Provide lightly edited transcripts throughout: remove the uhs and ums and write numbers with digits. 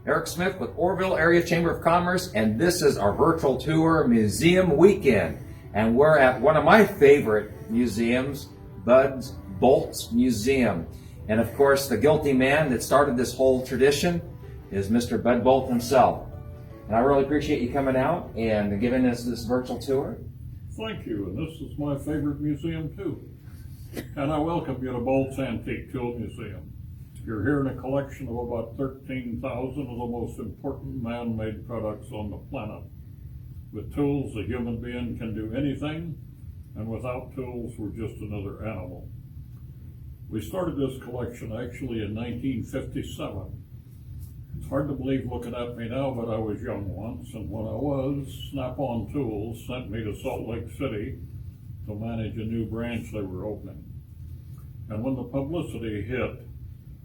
Eric Smith with Oroville Area Chamber of Commerce, and this is our virtual tour, Museum Weekend. And we're at one of my favorite museums, Bud Bolt's Museum. And of course, the guilty man that started this whole tradition is Mr. Bud Bolt himself. And I really appreciate you coming out and giving us this virtual tour. Thank you, and this is my favorite museum too. And I welcome you to Bolt's Antique Tool Museum. You're here in a collection of about 13,000 of the most important man-made products on the planet. With tools, a human being can do anything, and without tools, we're just another animal. We started this collection actually in 1957. It's hard to believe looking at me now, but I was young once, and when I was, Snap-on Tools sent me to Salt Lake City to manage a new branch they were opening. And when the publicity hit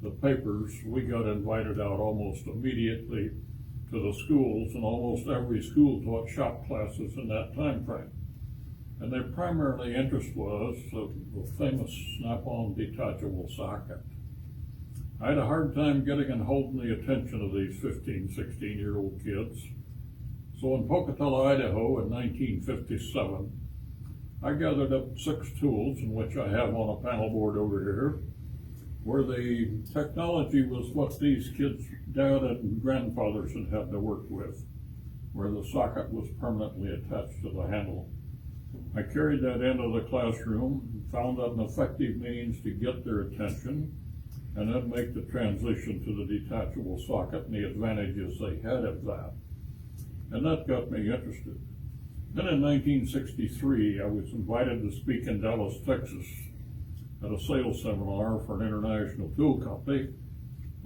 the papers, we got invited out almost immediately to the schools, and almost every school taught shop classes in that time frame. And their primary interest was the famous Snap-on detachable socket. I had a hard time getting and holding the attention of these 15, 16-year-old kids. So in Pocatello, Idaho in 1957, I gathered up 6 tools, in which I have on a panel board over here, where the technology was what these kids' dad and grandfathers had to work with, where the socket was permanently attached to the handle. I carried that into the classroom and found that an effective means to get their attention and then make the transition to the detachable socket and the advantages they had of that. And that got me interested. Then in 1963, I was invited to speak in Dallas, Texas, at a sales seminar for an international tool company,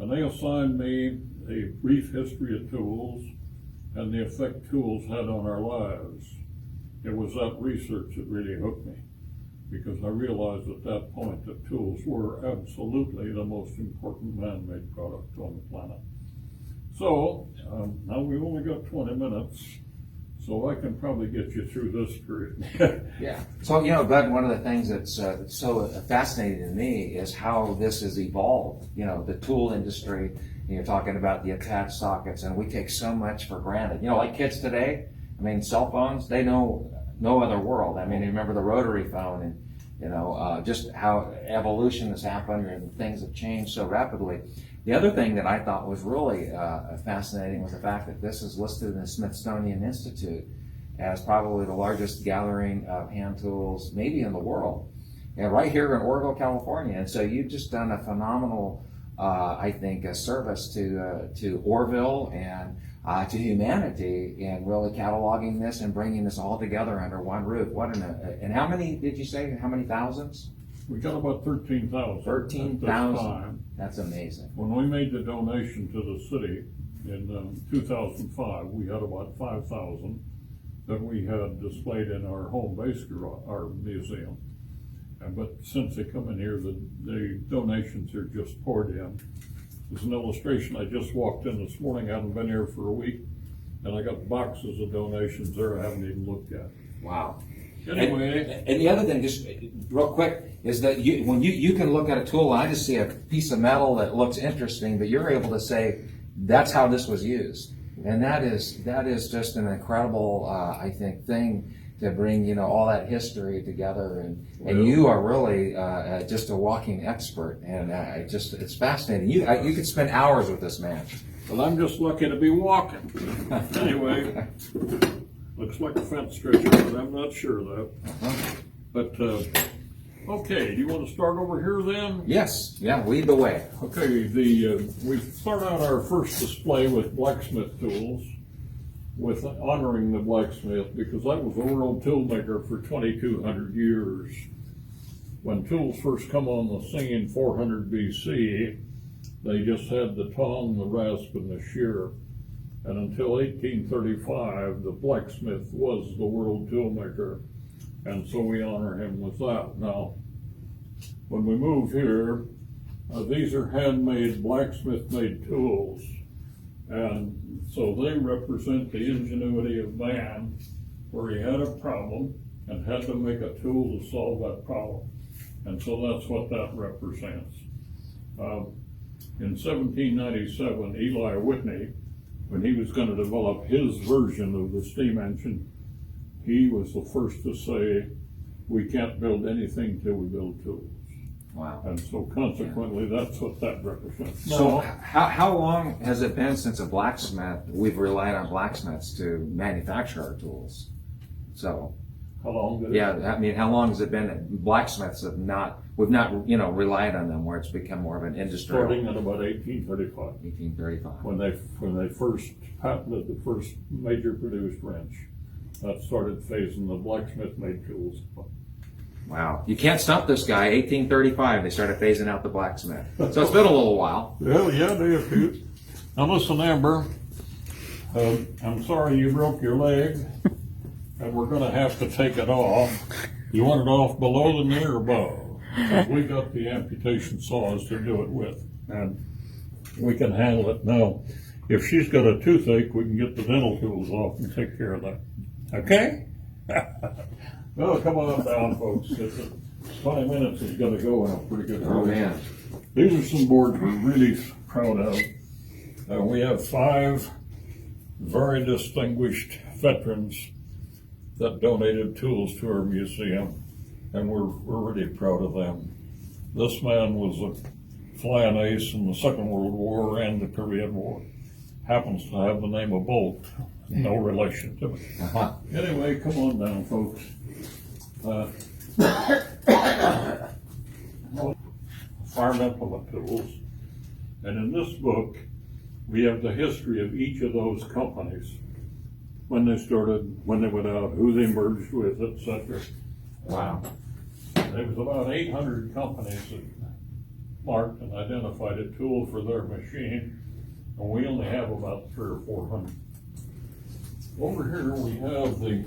and they assigned me a brief history of tools and the effect tools had on our lives. It was that research that really hooked me, because I realized at that point that tools were absolutely the most important man-made product on the planet. So, now we've only got 20 minutes, so I can probably get you through this period. Yeah. So, Bud, one of the things that's so fascinating to me is how this has evolved. The tool industry, and you're talking about the attached sockets, and we take so much for granted. Like kids today, cell phones, they know no other world. Remember the rotary phone, and, just how evolution has happened and things have changed so rapidly. The other thing that I thought was really fascinating was the fact that this is listed in the Smithsonian Institute as probably the largest gathering of hand tools maybe in the world, and right here in Oroville, California. And so you've just done a phenomenal, I think, a service to Oroville and to humanity in really cataloging this and bringing this all together under one roof. And how many did you say? How many thousands? We got about 13,000. 13,000. That's amazing. When we made the donation to the city in 2005, we had about 5,000 that we had displayed in our home base, our museum. But since they come in here, the donations are just poured in. As an illustration, I just walked in this morning, I haven't been here for a week, and I got boxes of donations there I haven't even looked at. Wow. Anyway. And the other thing, just real quick, is that when you can look at a tool, and I just see a piece of metal that looks interesting, but you're able to say, that's how this was used. And that is just an incredible, I think, thing to bring, all that history together. And you are really just a walking expert. And it's fascinating. You could spend hours with this man. Well, I'm just lucky to be walking. Anyway. Looks like a fence stretcher, but I'm not sure of that. Uh-huh. But, okay, do you want to start over here then? Yes, yeah, lead the way. Okay, we start out our first display with blacksmith tools, with honoring the blacksmith, because that was a world tool maker for 2,200 years. When tools first come on the scene, 400 BC, they just had the tongue, the rasp, and the shear. And until 1835, the blacksmith was the world tool maker, and so we honor him with that. Now, when we move here, these are handmade, blacksmith-made tools, and so they represent the ingenuity of man, where he had a problem and had to make a tool to solve that problem, and so that's what that represents. In 1797, Eli Whitney when he was gonna develop his version of the steam engine, he was the first to say, we can't build anything till we build tools. Wow. And so consequently, that's what that represents. So Now, how long has it been since we've relied on blacksmiths to manufacture our tools? So, how long did it? yeah, I mean, how long has it been that blacksmiths we've not, relied on them where it's become more of an industry? Starting in about 1835. 1835. When they first patented the first major produced wrench. That started phasing the blacksmith-made tools. Wow. You can't stop this guy. 1835, they started phasing out the blacksmith. So it's been a little while. Well, yeah, they have to. Now listen, Amber, I'm sorry you broke your leg, and we're gonna have to take it off. You want it off below the knee or above? We got the amputation saws to do it with, and we can handle it. Now, if she's got a toothache, we can get the dental tools off and take care of that. Okay? Well, come on down, folks. 20 minutes is gonna go in a pretty good Oh, hurry. man. These are some boards we're really proud of. We have 5 very distinguished veterans that donated tools to our museum, and we're really proud of them. This man was a flying ace in the Second World War and the Korean War. Happens to have the name of Bolt. No relation to it. Uh-huh. Anyway, come on down, folks. Farm implement tools. And in this book, we have the history of each of those companies. When they started, when they went out, who they merged with, etc. Wow. There was about 800 companies that marked and identified a tool for their machine, and we only have about 300 or 400. Over here we have the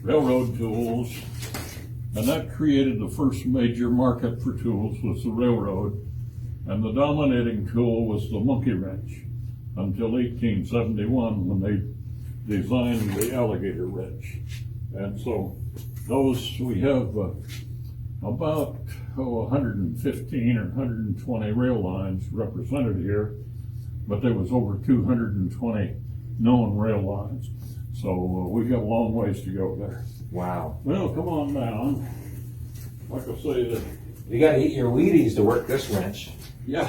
railroad tools, and that created the first major market for tools was the railroad, and the dominating tool was the monkey wrench until 1871 when they designed the alligator wrench. And so those, we have about 115 or 120 rail lines represented here, but there was over 220 known rail lines. So we've got a long ways to go there. Wow. Well, come on down. Like I say, You gotta eat your Wheaties to work this wrench. yeah,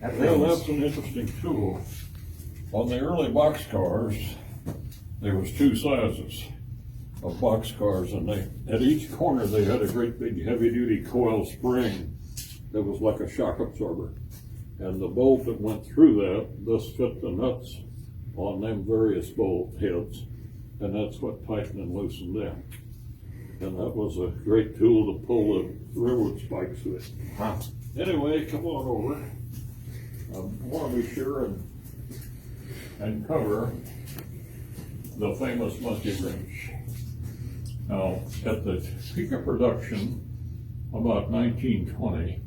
That well, thing is- that's an interesting tool. On the early box cars, there was 2 sizes of box cars, and at each corner they had a great big heavy-duty coil spring that was like a shock absorber. And the bolt that went through that, this fit the nuts on them various bolt heads, and that's what tightened and loosened them. And that was a great tool to pull the railroad spikes with. Wow. Anyway, come on over. I want to be sure and cover the famous monkey wrench. Now, at the peak of production, about 1920,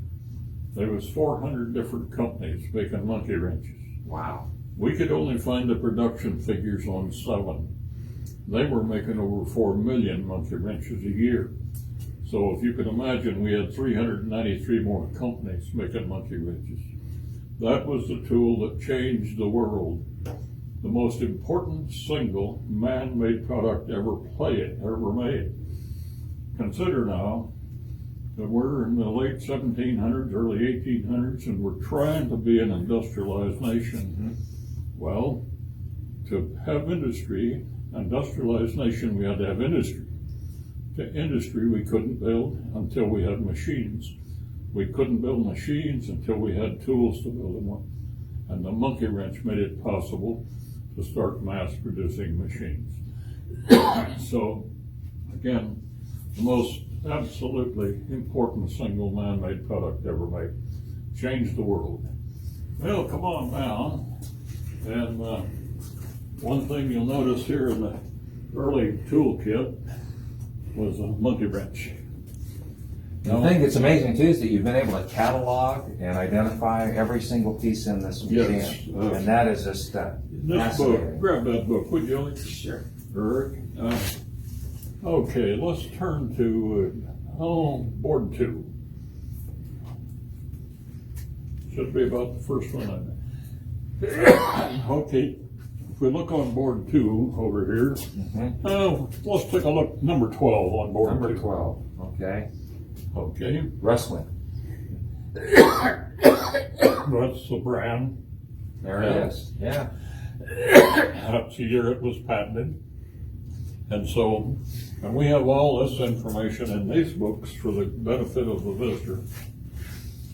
there was 400 different companies making monkey wrenches. Wow. We could only find the production figures on 7. They were making over 4 million monkey wrenches a year. So if you can imagine, we had 393 more companies making monkey wrenches. That was the tool that changed the world. The most important single man-made product ever made. Consider now that we're in the late 1700s, early 1800s, and we're trying to be an industrialized nation. Well, to have industry, industrialized nation, we had to have industry. To industry, we couldn't build until we had machines. We couldn't build machines until we had tools to build them with. And the monkey wrench made it possible to start mass producing machines. So, again, the most absolutely important single man-made product ever made. Changed the world. Well, come on down. And one thing you'll notice here in the early toolkit was a monkey wrench. The thing that's amazing too is that you've been able to catalog and identify every single piece in this museum. Yes, And that is just This fascinating. book, grab that book, would you? Sure. Eric. Okay, let's turn to board 2. Should be about the first one. Okay, if we look on board 2 over here, let's take a look, number 12 on board Number 2. 12, okay. Okay, Wrestling, that's the brand. there it is, yeah. That's the year it was patented. And so, and we have all this information in these books for the benefit of the visitor.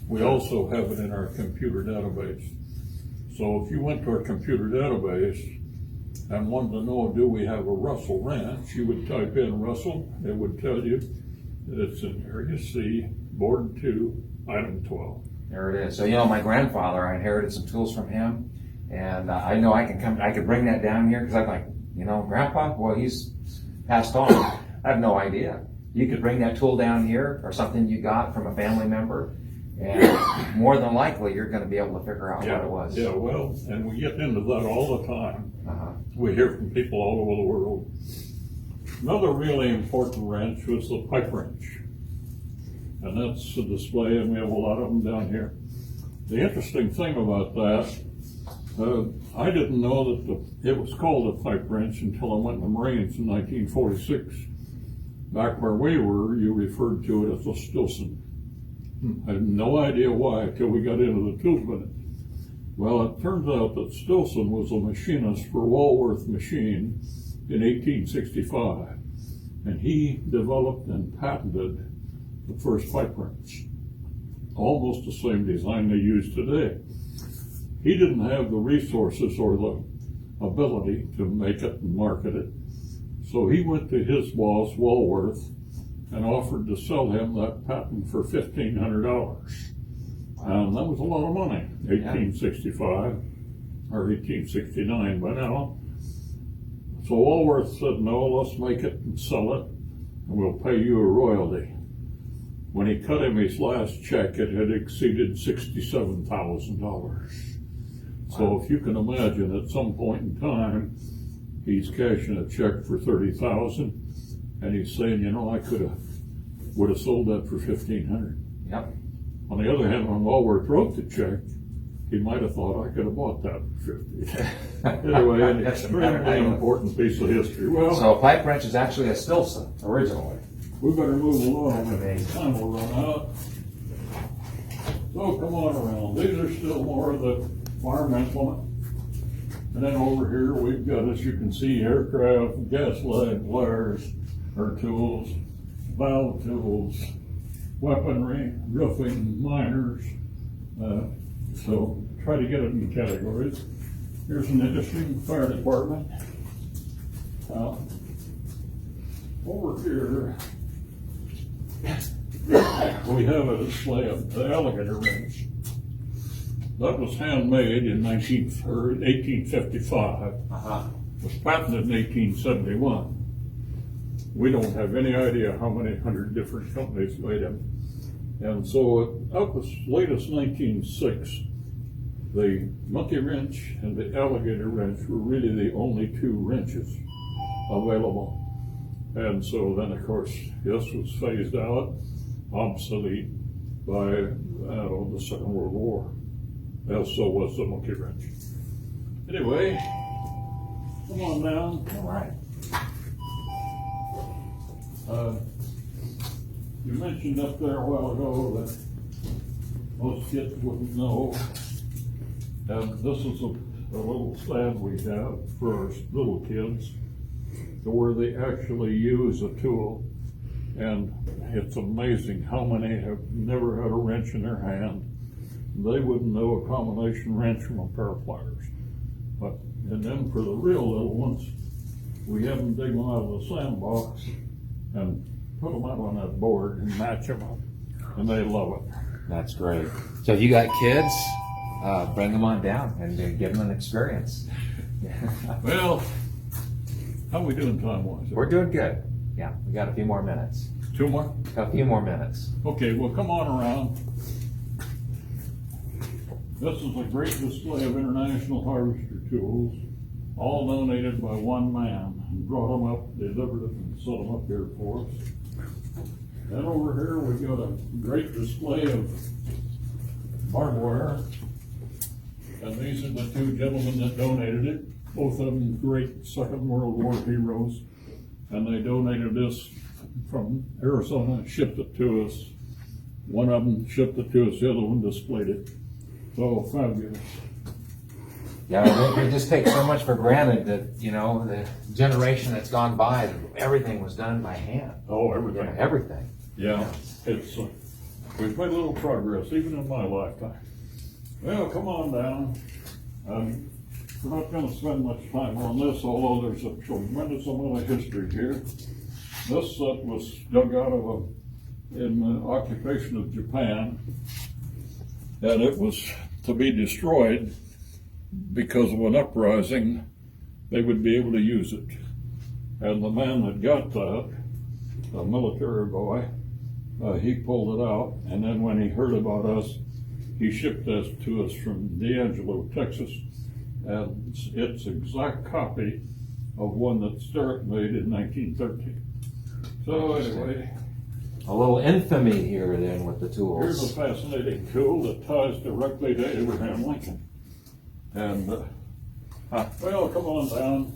We also have it in our computer database. So if you went to our computer database and wanted to know, do we have a Russell Ranch, you would type in Russell, it would tell you that it's in Area C, Board 2, Item 12. There it is. So, my grandfather, I inherited some tools from him, and I know I could bring that down here, because I'm like, Grandpa, well, he's passed on. I have no idea. You could bring that tool down here, or something you got from a family member, and more than likely, you're gonna be able to figure out what it was. Yeah, well, and we get into that all the time. Uh-huh. We hear from people all over the world. Another really important wrench was the pipe wrench. And that's a display, and we have a lot of them down here. The interesting thing about that, I didn't know that it was called a pipe wrench until I went in the Marines in 1946. Back where we were, you referred to it as a Stilson. I had no idea why until we got into the tools minute. Well, it turns out that Stilson was a machinist for Walworth Machine in 1865, and he developed and patented the first pipe wrench. Almost the same design they use today. He didn't have the resources or the ability to make it and market it, so he went to his boss, Walworth, and offered to sell him that patent for $1,500. And that was a lot of money, 1865 or 1869 by now. So Walworth said, no, let's make it and sell it, and we'll pay you a royalty. When he cut him his last check, it had exceeded $67,000. So if you can imagine, at some point in time, he's cashing a check for $30,000, and he's saying, I would have sold that for $1,500. Yep. On the other hand, when Walworth wrote the check, he might have thought I could have bought that for $50. Anyway, an extremely important piece of history. Well, So a pipe wrench is actually a Stilson originally. we better move along. That's amazing. Time will run out. So come on around. These are still more of the farm implement. And then over here we've got, as you can see, aircraft, gas line pliers, or tools, valve tools, weaponry, roofing, miners. So try to get it in categories. Here's an interesting fire department. Over here, we have a display of the alligator wrench. That was handmade in 1855. Was patented in 1871. We don't have any idea how many hundred different companies made them. And so up as late as 1906, the monkey wrench and the alligator wrench were really the only two wrenches available. And so then, of course, this was phased out, obsolete by the Second World War. As so was the monkey wrench. Anyway, come on down. All right. You mentioned up there a while ago that most kids wouldn't know. And this is a little stand we have for our little kids where they actually use a tool. And it's amazing how many have never had a wrench in their hand. They wouldn't know a combination wrench from a pair of pliers. And then for the real little ones, we have them dig them out of the sandbox and put them out on that board and match them up. And they love it. That's great. So if you got kids, bring them on down and give them an experience. Well, how are we doing time-wise? We're doing good. Yeah, we got a few more minutes. 2 more? Got a few more minutes. Okay, well, come on around. This is a great display of international harvester tools, all donated by one man. He brought them up, delivered them, and set them up here for us. Then over here, we've got a great display of barbed wire. And these are the two gentlemen that donated it. both of them great Second World War heroes. And they donated this from Arizona and shipped it to us. One of them shipped it to us, the other one displayed it. So fabulous. Yeah, we just take so much for granted that, you know, the generation that's gone by, everything was done by hand. Oh, everything. Yeah, everything. Yeah, it's, we've made a little progress, even in my lifetime. Well, come on down. We're not gonna spend much time on this, although there's a tremendous amount of history here. This set was dug out of in the occupation of Japan, and it was to be destroyed because of an uprising. They would be able to use it. And the man that got that, a military boy, he pulled it out, and then when he heard about us, he shipped this to us from D'Angelo, Texas, and it's exact copy of one that Sterrett made in 1913. So anyway, a little infamy here then with the tools. Here's a fascinating tool that ties directly to Abraham Lincoln. And, well, come on down.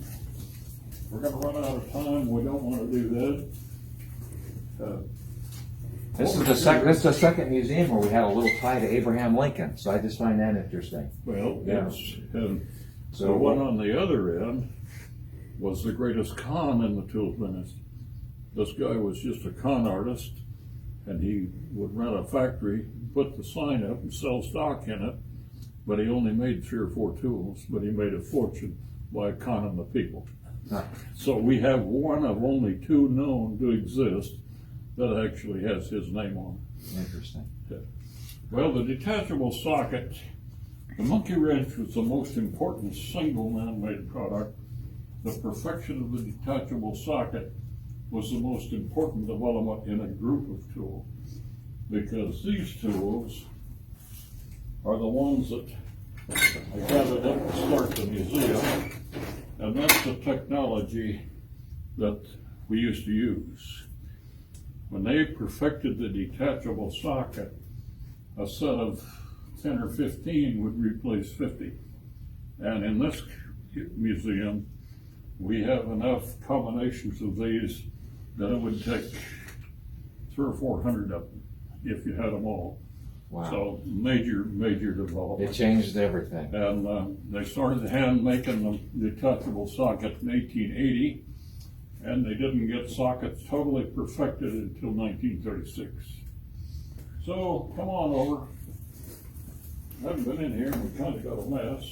We're gonna run out of time. We don't wanna do that. This is the second museum where we had a little tie to Abraham Lincoln, so I just find that interesting. Well, Yeah. So the one on the other end was the greatest con in the tool business. This guy was just a con artist, and he would rent a factory, put the sign up and sell stock in it, but he only made 3 or 4 tools, but he made a fortune by conning the people. Huh. So we have one of only 2 known to exist that actually has his name on it. Interesting. Well, the detachable socket, the monkey wrench was the most important single man-made product. The perfection of the detachable socket was the most important development in a group of tools, because these tools are the ones that I gathered up to start the museum, and that's the technology that we used to use. When they perfected the detachable socket, a set of 10 or 15 would replace 50. And in this museum, we have enough combinations of these that it would take 300 or 400 of them if you had them all. Wow. So major development. It changed everything. And they started hand making the detachable socket in 1880, and they didn't get sockets totally perfected until 1936. So come on over. I haven't been in here, and we kind of got a mess.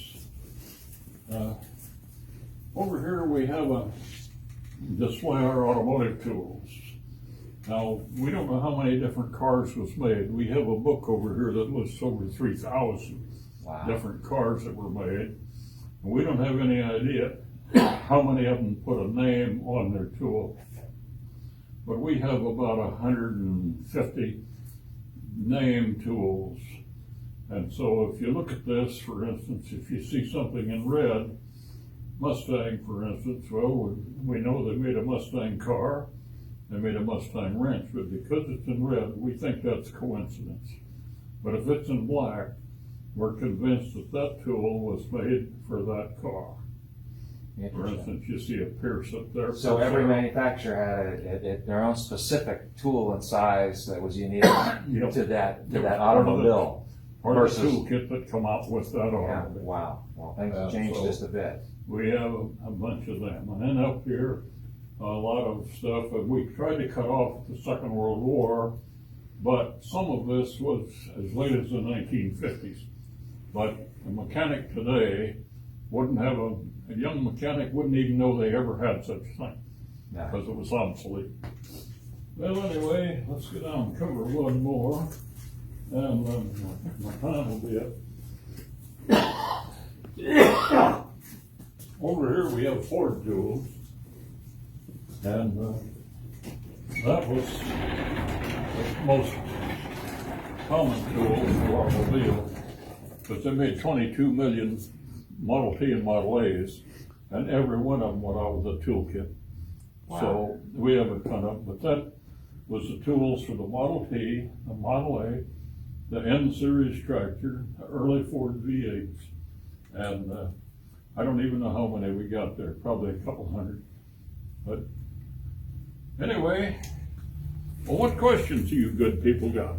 Over here we have a display our automotive tools. Now, we don't know how many different cars was made. We have a book over here that lists over 3,000 different cars that were made. And we don't have any idea how many of them put a name on their tool. But we have about 150 name tools. And so if you look at this, for instance, if you see something in red, Mustang, for instance, well, we know they made a Mustang car, they made a Mustang wrench, but because it's in red, we think that's coincidence. But if it's in black, we're convinced that that tool was made for that car. For instance, you see a Pierce up there. So every manufacturer had their own specific tool and size that was unique to that automobile. Part of the toolkit that come out with that automobile. Yeah, wow. Well, things have changed just a bit. We have a bunch of them. And then up here, a lot of stuff, and we tried to cut off the Second World War, but some of this was as late as the 1950s. But a mechanic today wouldn't have a young mechanic wouldn't even know they ever had such a thing, because it was obsolete. Well, anyway, let's get down and cover one more, and I think my time will be up. Over here we have Ford tools, and that was the most common tool for automobile, but they made 22 million Model T and Model A's, and every one of them went out with a toolkit. Wow. So we have a ton of, but that was the tools for the Model T, the Model A, the N-Series tractor, the early Ford V8s, and I don't even know how many we got there, probably a couple hundred. But anyway, well, what questions do you good people got?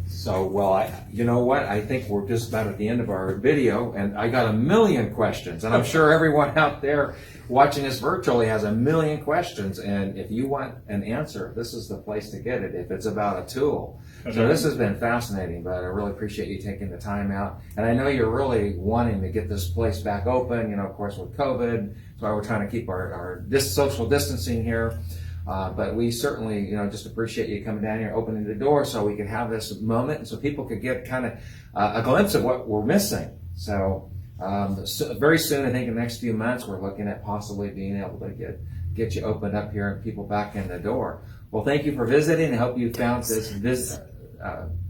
So, well, you know what? I think we're just about at the end of our video, and I got a million questions, and I'm sure everyone out there watching us virtually has a million questions. And if you want an answer, this is the place to get it. If it's about a tool, so this has been fascinating. But I really appreciate you taking the time out, and I know you're really wanting to get this place back open. You know, of course, with COVID, that's why we're trying to keep our social distancing here. But we certainly, you know, just appreciate you coming down here, opening the door so we could have this moment and so people could get kind of a glimpse of what we're missing. So, very soon, I think in the next few months, we're looking at possibly being able to get you opened up here and people back in the door. Well, thank you for visiting. I hope you found this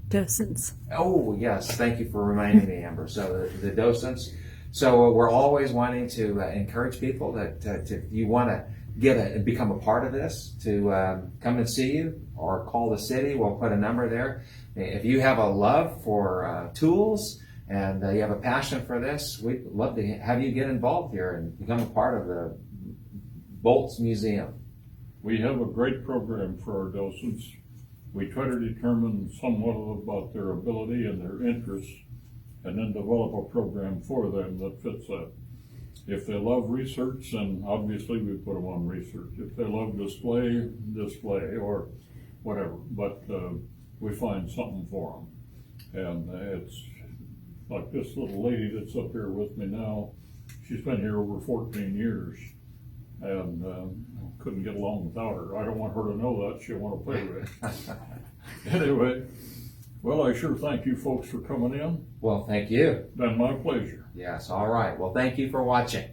Docents. Oh, yes. Thank you for reminding me, Amber. So the docents. So we're always wanting to encourage people that you want to become a part of this, to come and see you or call the city. We'll put a number there. If you have a love for tools and you have a passion for this, we'd love to have you get involved here and become a part of the Bolts Museum. We have a great program for our docents. We try to determine somewhat about their ability and their interests and then develop a program for them that fits that. If they love research, then obviously we put them on research. If they love display or whatever. But we find something for them. And it's like this little lady that's up here with me now. She's been here over 14 years and couldn't get along without her. I don't want her to know that. She'll want to play with it. Anyway, well, I sure thank you folks for coming in. Well, thank you. Been my pleasure. Yes, all right. Well, thank you for watching.